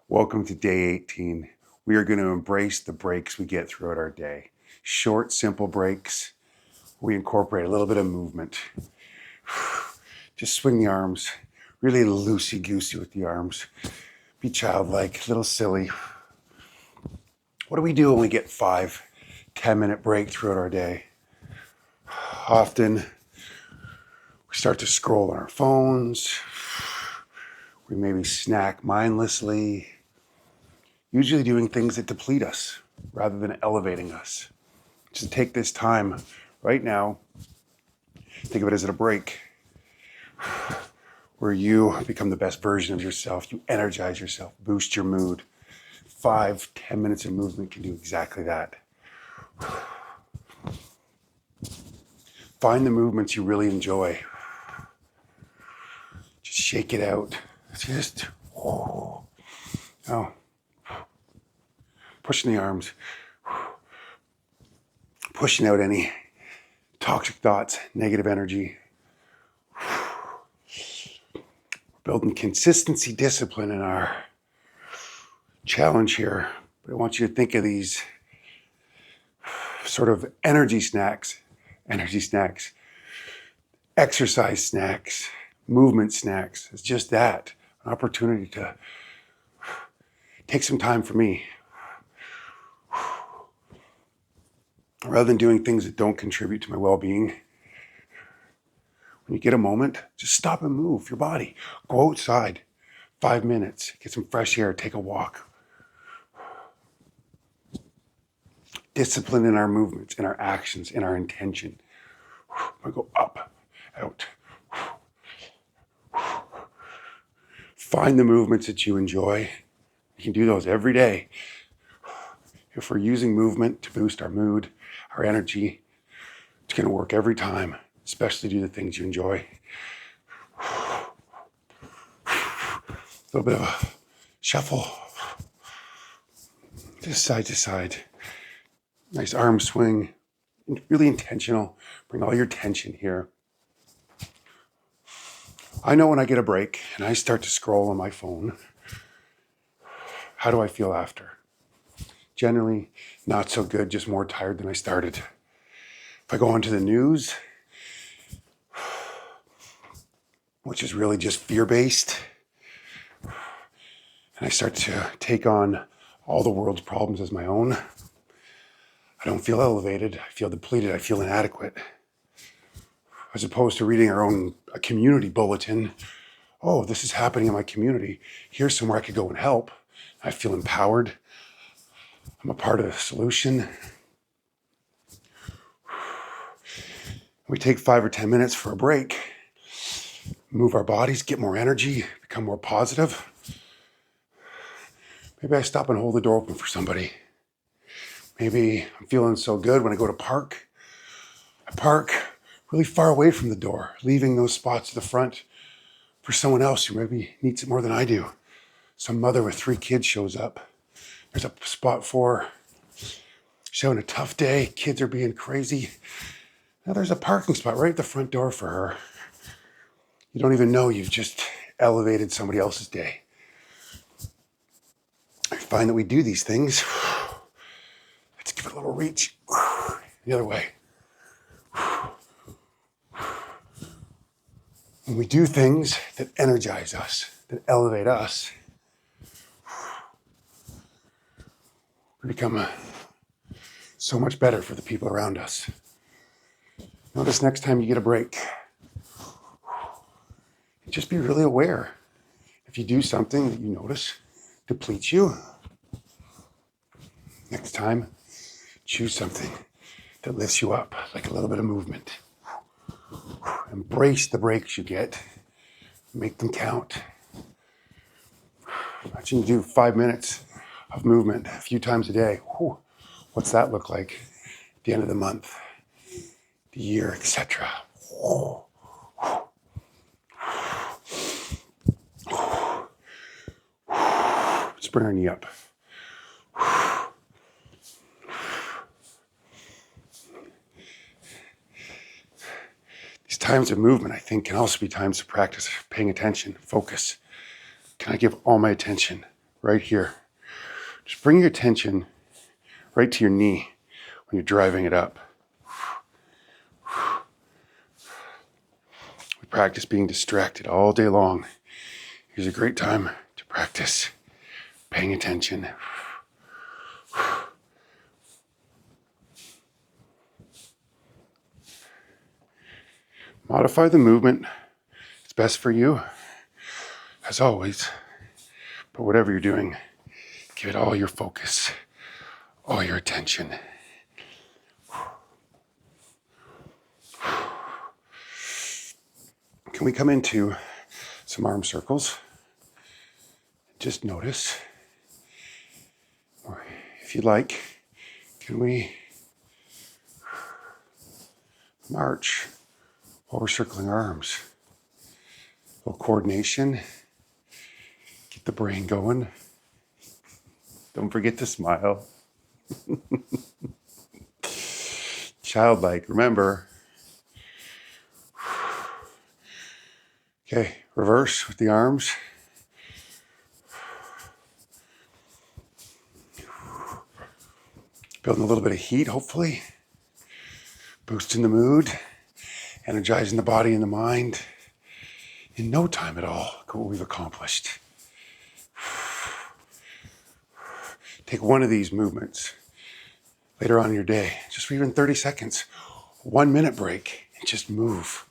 Welcome to day 18. We are going to embrace the breaks we get throughout our day. Short, simple breaks. We incorporate a little bit of movement. Just swing the arms, really loosey-goosey with the arms. Be childlike, a little silly. What do we do when we get 5-10 minute break throughout our day? Often we start to scroll on our phones. We maybe snack mindlessly, usually doing things that deplete us rather than elevating us. Just take this time right now, think of it as a break where you become the best version of yourself, you energize yourself, boost your mood. 5-10 minutes of movement can do exactly that. Find the movements you really enjoy. Just shake it out. Pushing the arms, pushing out any toxic thoughts, negative energy. Building consistency, discipline in our challenge here. But I want you to think of these sort of energy snacks, exercise snacks, movement snacks. It's just that, an opportunity to take some time for me. Rather than doing things that don't contribute to my well-being, when you get a moment, just stop and move your body. Go outside, 5 minutes, get some fresh air, take a walk. Discipline in our movements, in our actions, in our intention. I go up, out. Find the movements that you enjoy. You can do those every day. If we're using movement to boost our mood, our energy, it's going to work every time, especially do the things you enjoy. A little bit of a shuffle, just side to side. Nice arm swing, really intentional. Bring all your tension here. I know when I get a break and I start to scroll on my phone, how do I feel after? Generally, not so good, just more tired than I started. If I go onto the news, which is really just fear-based, and I start to take on all the world's problems as my own, I don't feel elevated, I feel depleted, I feel inadequate. As opposed to reading a community bulletin, oh, this is happening in my community, here's somewhere I could go and help. I feel empowered. I'm a part of the solution. We take 5 or 10 minutes for a break, move our bodies, get more energy, become more positive. Maybe I stop and hold the door open for somebody. Maybe I'm feeling so good when I go to park. I park really far away from the door, leaving those spots at the front for someone else who maybe needs it more than I do. Some mother with 3 kids shows up. There's a spot for she's having a tough day. Kids are being crazy. Now there's a parking spot right at the front door for her. You don't even know you've just elevated somebody else's day. I find that we do these things. Let's give it a little reach. The other way. When we do things that energize us, that elevate us, we become so much better for the people around us. Notice next time you get a break, just be really aware. If you do something that you notice depletes you, next time, choose something that lifts you up, like a little bit of movement. Embrace the breaks you get. Make them count. Imagine you do 5 minutes of movement a few times a day. Whew. What's that look like at the end of the month, the year, etc.? Let's bring our knee up. These times of movement, I think, can also be times to practice paying attention, focus. Can I give all my attention right here. Just bring your attention right to your knee when you're driving it up. We practice being distracted all day long. Here's a great time to practice paying attention. Modify the movement. It's best for you, as always. But whatever you're doing, give it all your focus, all your attention. Can we come into some arm circles? Just notice. Or if you'd like, can we march while we're circling our arms? A little coordination. Get the brain going. Don't forget to smile. Childlike, remember. Okay, reverse with the arms. Building a little bit of heat, hopefully. Boosting the mood. Energizing the body and the mind. In no time at all, look what we've accomplished. Take one of these movements later on in your day, just for even 30 seconds. 1 minute break and just move.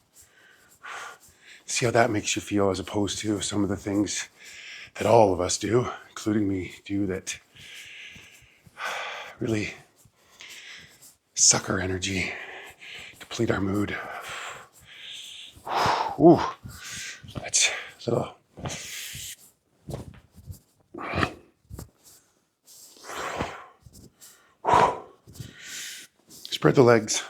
See how that makes you feel as opposed to some of the things that all of us do, including me, do that really suck our energy, deplete our mood. Ooh, that's a little. Spread the legs.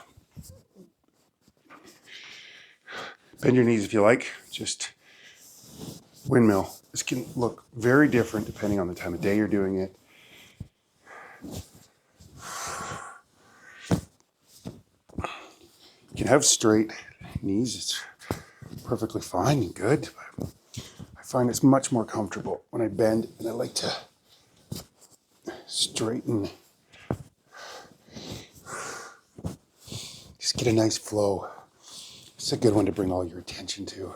Bend your knees if you like. Just windmill. This can look very different depending on the time of day you're doing it. You can have straight knees. It's perfectly fine and good. But I find it's much more comfortable when I bend, and I like to straighten. Just get a nice flow. It's a good one to bring all your attention to.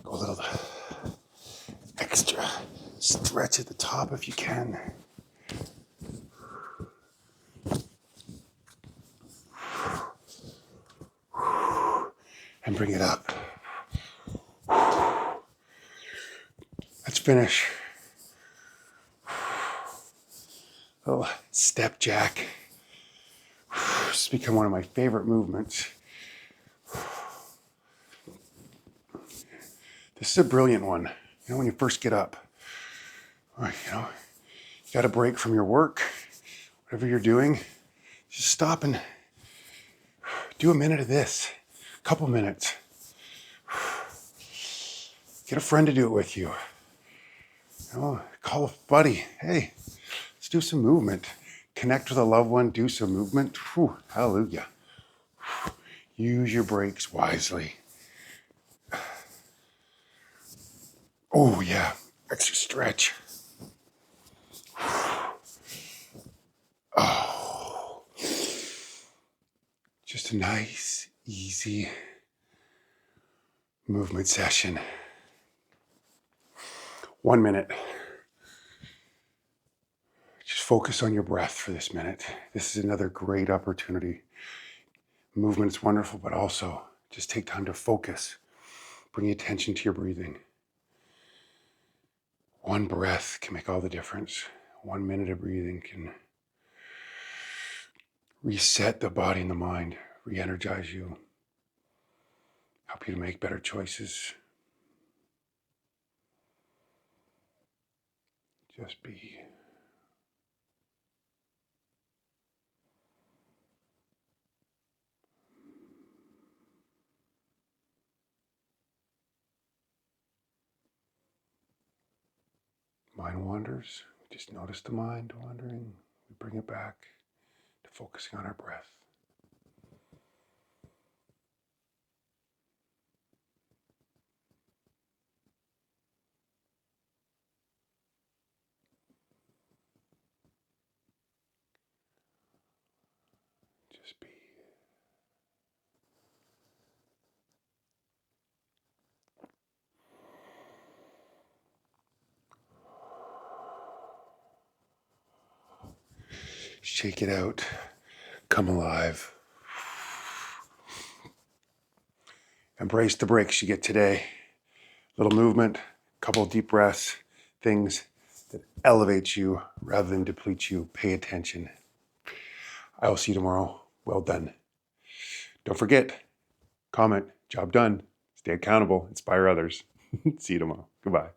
Go a little extra stretch at the top if you can. And bring it up. Let's finish. Little step jack. It's become one of my favorite movements. This is a brilliant one. You know, when you first get up, or, you got a break from your work, whatever you're doing, just stop and do a minute of this, a couple minutes. Get a friend to do it with you. Call a buddy. Hey, let's do some movement. Connect with a loved one, do some movement. Whew, hallelujah. Use your breaks wisely. Oh yeah, extra stretch. Oh, just a nice, easy movement session. 1 minute. Just focus on your breath for this minute. This is another great opportunity. Movement's wonderful, but also just take time to focus. Bring attention to your breathing. One breath can make all the difference. 1 minute of breathing can reset the body and the mind, re-energize you, help you to make better choices. Just be. Mind wanders. Just notice the mind wandering. We bring it back to focusing on our breath. Just be. Shake it out. Come alive. Embrace the breaks you get today. Little movement, couple deep breaths, things that elevate you rather than deplete you. Pay attention. I will see you tomorrow. Well done. Don't forget, comment, job done. Stay accountable, inspire others. See you tomorrow. Goodbye.